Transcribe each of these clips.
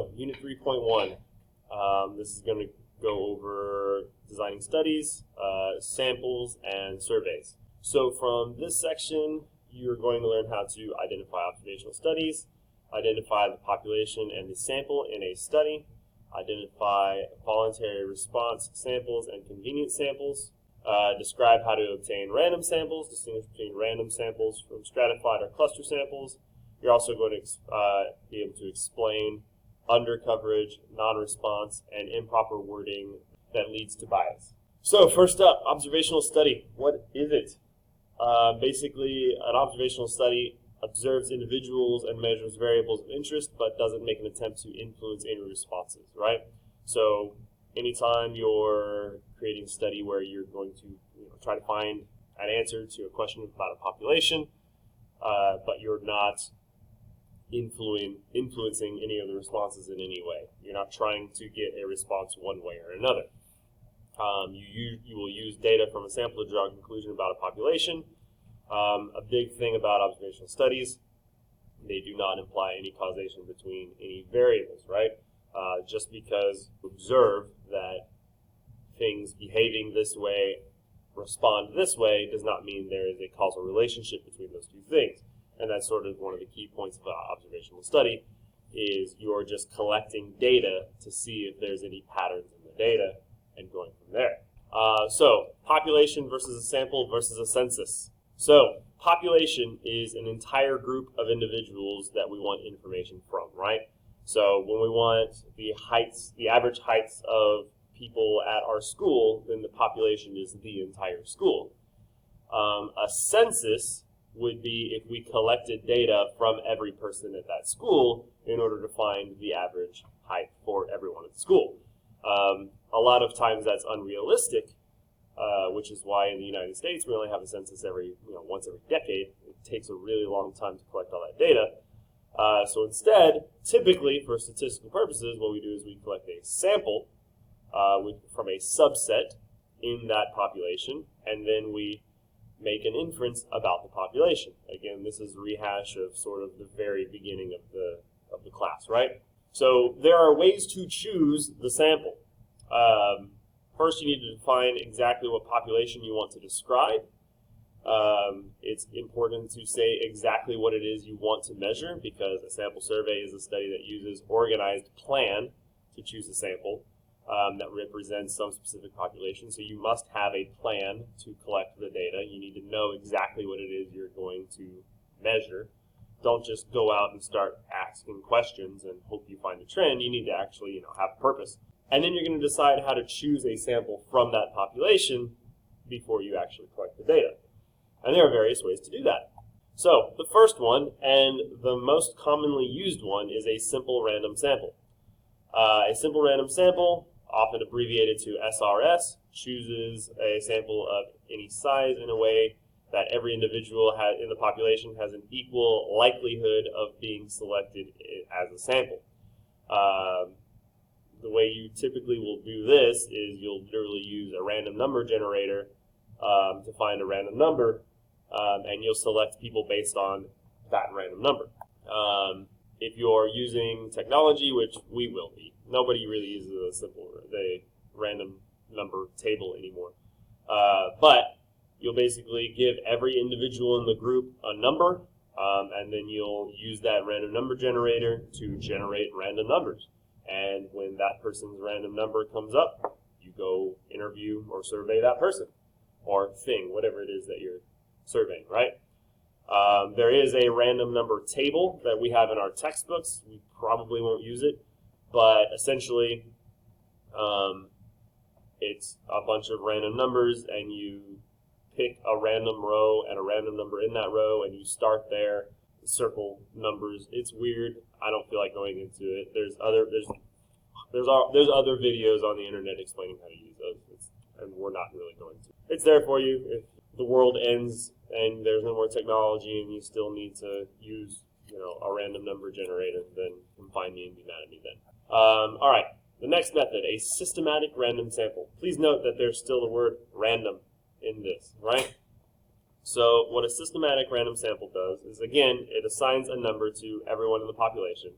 So, Unit 3.1. This is going to go over designing studies, samples, and surveys. So from this section, you're going to learn how to identify observational studies, identify the population and the sample in a study, identify voluntary response samples and convenient samples, describe how to obtain random samples, distinguish between random samples from stratified or cluster samples. You're also going to be able to explain undercoverage, non-response, and improper wording that leads to bias. So first up, observational study. What is it? Basically, an observational study observes individuals and measures variables of interest, but doesn't make an attempt to influence any responses, right? So anytime you're creating a study where you're going to try to find an answer to a question about a population, but you're not influencing any of the responses in any way. You're not trying to get a response one way or another. You will use data from a sample to draw a conclusion about a population. A big thing about observational studies, they do not imply any causation between any variables, right? Just because you observe that things behaving this way respond this way does not mean there is a causal relationship between those two things. And that's sort of one of the key points of an observational study, is you're just collecting data to see if there's any patterns in the data and going from there. So, population versus a sample versus a census. So, population is an entire group of individuals that we want information from, right? So, when we want the average heights of people at our school, then the population is the entire school. A census would be if we collected data from every person at that school in order to find the average height for everyone at the school. A lot of times that's unrealistic, which is why in the United States we only have a census once every decade. It takes a really long time to collect all that data. So instead, typically for statistical purposes, what we do is we collect a sample from a subset in that population, and then we make an inference about the population. Again, this is a rehash of sort of the very beginning of the class, right? So there are ways to choose the sample. First, you need to define exactly what population you want to describe. It's important to say exactly what it is you want to measure, because a sample survey is a study that uses organized plan to choose a sample that represents some specific population. So you must have a plan to collect the data. You need to know exactly what it is you're going to measure. Don't just go out and start asking questions and hope you find a trend. You need to actually have a purpose. And then you're going to decide how to choose a sample from that population before you actually collect the data. And there are various ways to do that. So the first one, and the most commonly used one, is a simple random sample. A simple random sample, often abbreviated to SRS, chooses a sample of any size in a way that every individual in the population has an equal likelihood of being selected as a sample. The way you typically will do this is you'll literally use a random number generator to find a random number, and you'll select people based on that random number. If you're using technology, which we will be, nobody really uses the random number table anymore. But you'll basically give every individual in the group a number, and then you'll use that random number generator to generate random numbers. And when that person's random number comes up, you go interview or survey that person or thing, whatever it is that you're surveying, right? There is a random number table that we have in our textbooks. We probably won't use it, but essentially it's a bunch of random numbers, and you pick a random row and a random number in that row, and you start there, circle numbers. It's weird. I don't feel like going into it. There's other videos on the internet explaining how to use those, and we're not really going to. It's there for you if the world ends and there's no more technology and you still need to use a random number generator, then come find me and be mad at me then. All right, the next method, a systematic random sample. Please note that there's still the word random in this, right? So what a systematic random sample does is, again, it assigns a number to everyone in the population.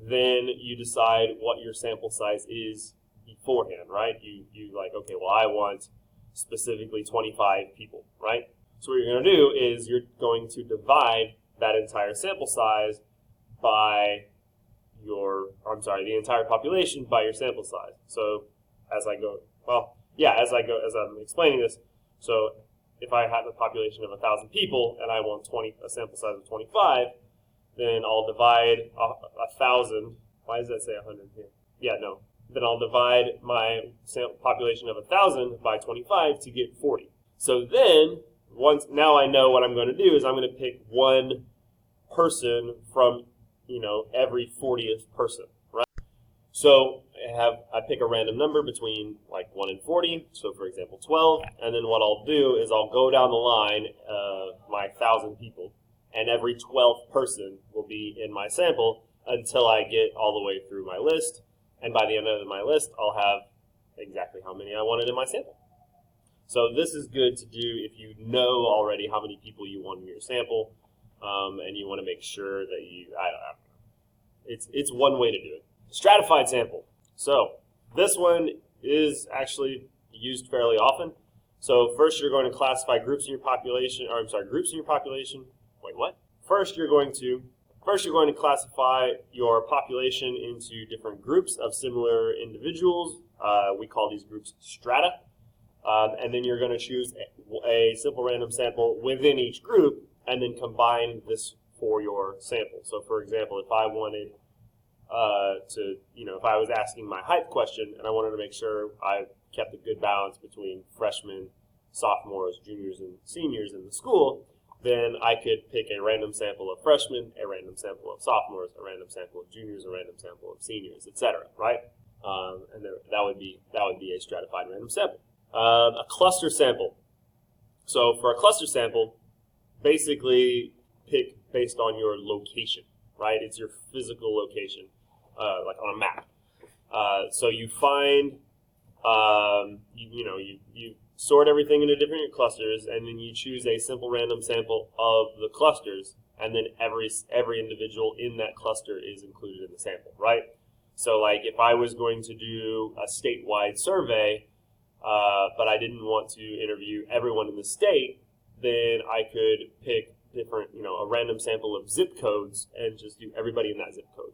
Then you decide what your sample size is beforehand, right? You like, okay, well, I want specifically 25 people, right? So what you're going to do is you're going to divide that entire sample size by the entire population by your sample size. So as I'm explaining this, so if I have a population of 1,000 people and I want a sample size of 25, then I'll divide 1,000. Why does that say 100 here? Yeah, no. Then I'll divide my population of 1,000 by 25 to get 40. So then, now I know what I'm going to do is I'm going to pick one person from, every 40th person, right? So I pick a random number between like 1 and 40, so for example 12, and then what I'll do is I'll go down the line of my 1,000 people, and every 12th person will be in my sample until I get all the way through my list, and by the end of my list I'll have exactly how many I wanted in my sample. So this is good to do if you know already how many people you want in your sample, and you want to make sure that it's one way to do it. Stratified sample. So this one is actually used fairly often. So first you're going to classify groups in your population, groups in your population. Wait, what? First you're going to classify your population into different groups of similar individuals. We call these groups strata. And then you're going to choose a simple random sample within each group and then combine this for your sample. So for example, if I wanted if I was asking my height question and I wanted to make sure I kept a good balance between freshmen, sophomores, juniors, and seniors in the school, then I could pick a random sample of freshmen, a random sample of sophomores, a random sample of juniors, a random sample of seniors, etc. Right? And that would be a stratified random sample. A cluster sample. So for a cluster sample, basically pick based on your location, right? It's your physical location, like on a map. So you find, you sort everything into different clusters, and then you choose a simple random sample of the clusters, and then every individual in that cluster is included in the sample, right? So like if I was going to do a statewide survey, but I didn't want to interview everyone in the state, then I could pick different, a random sample of zip codes and just do everybody in that zip code.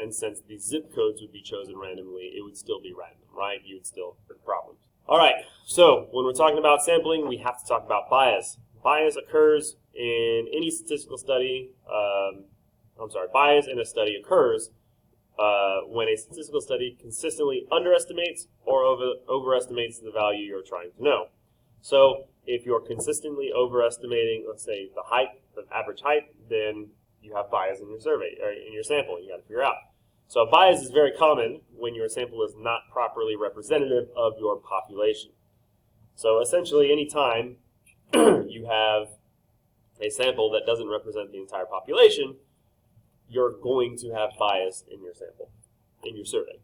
And since these zip codes would be chosen randomly, it would still be random, right? You would still have problems. All right, so when we're talking about sampling, we have to talk about bias. Bias occurs in any statistical study. Bias in a study occurs when a statistical study consistently underestimates or overestimates the value you're trying to know. So if you're consistently overestimating, let's say, the average height, then you have bias in your survey or in your sample. You got to figure out. So bias is very common when your sample is not properly representative of your population. So essentially, anytime you have a sample that doesn't represent the entire population, you're going to have bias in your sample, in your survey.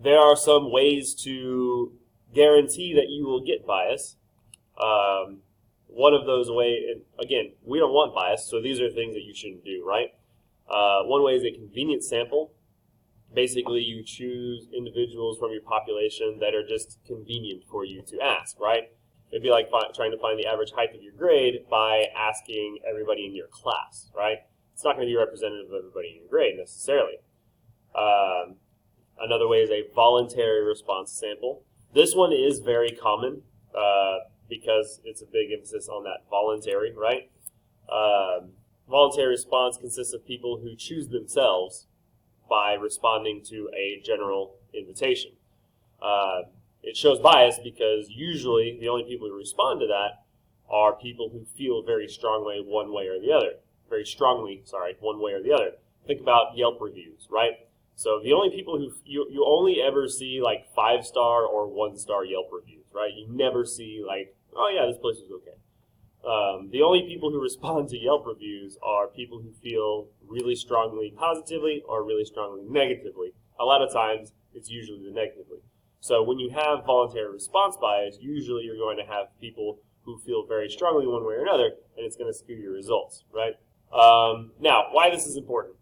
There are some ways to guarantee that you will get bias. One of those ways, and again, we don't want bias, so these are things that you shouldn't do, right? One way is a convenient sample. Basically, you choose individuals from your population that are just convenient for you to ask, right? It'd be like trying to find the average height of your grade by asking everybody in your class, right? It's not going to be representative of everybody in your grade necessarily. Another way is a voluntary response sample. This one is very common because it's a big emphasis on that voluntary, right? Voluntary response consists of people who choose themselves by responding to a general invitation. It shows bias because usually the only people who respond to that are people who feel very strongly one way or the other. One way or the other. Think about Yelp reviews, right? So the only people who you only ever see like 5-star or 1-star Yelp reviews, right? You never see like, oh yeah, this place is okay. The only people who respond to Yelp reviews are people who feel really strongly positively or really strongly negatively. A lot of times, it's usually the negatively. So when you have voluntary response bias, usually you're going to have people who feel very strongly one way or another, and it's going to skew your results, right? Now, why this is important.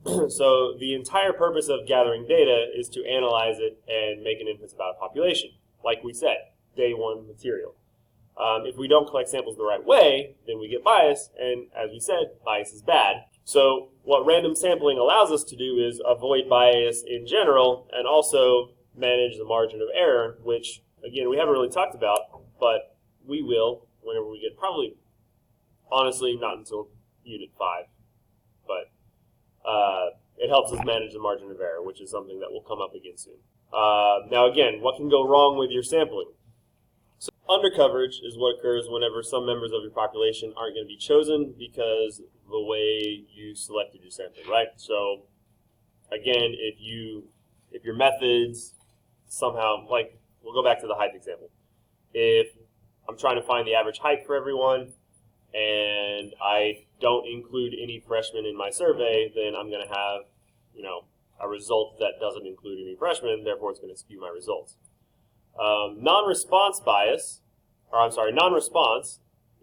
So the entire purpose of gathering data is to analyze it and make an inference about a population. Like we said, day one material. If we don't collect samples the right way, then we get bias, and as we said, bias is bad. So what random sampling allows us to do is avoid bias in general and also manage the margin of error, which, again, we haven't really talked about, but we will whenever we get, probably, honestly, not until Unit 5. But it helps us manage the margin of error, which is something that will come up again soon. Now, again, what can go wrong with your sampling? So undercoverage is what occurs whenever some members of your population aren't going to be chosen because the way you selected your sampling, right? So, again, if your methods somehow, like, we'll go back to the height example. If I'm trying to find the average height for everyone, and I don't include any freshmen in my survey, then I'm going to have, a result that doesn't include any freshmen, therefore it's going to skew my results. Non-response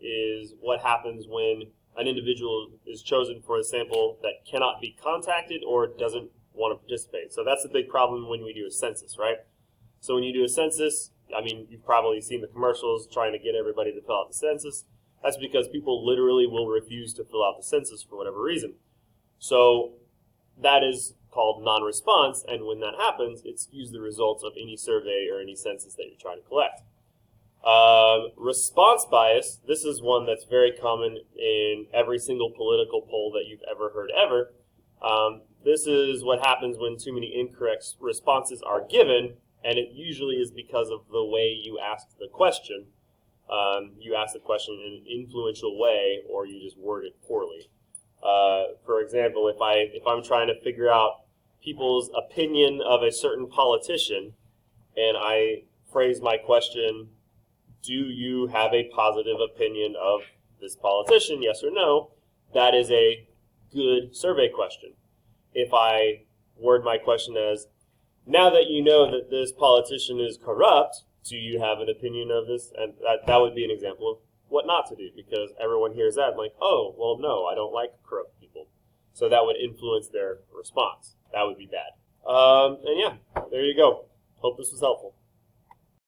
is what happens when an individual is chosen for a sample that cannot be contacted or doesn't want to participate. So that's a big problem when we do a census, right? So when you do a census, I mean, you've probably seen the commercials trying to get everybody to fill out the census. That's because people literally will refuse to fill out the census for whatever reason. So that is called non-response, and when that happens, it skews the results of any survey or any census that you're trying to collect. Response bias, this is one that's very common in every single political poll that you've ever heard ever. This is what happens when too many incorrect responses are given, and it usually is because of the way you ask the question. You ask the question in an influential way, or you just word it poorly. For example, if I'm trying to figure out people's opinion of a certain politician, and I phrase my question, do you have a positive opinion of this politician, yes or no, that is a good survey question. If I word my question as, now that you know that this politician is corrupt, do you have an opinion of this? And that would be an example of what not to do, because everyone hears that and like, oh, well, no, I don't like corrupt people. So that would influence their response. That would be bad. And yeah, there you go. Hope this was helpful.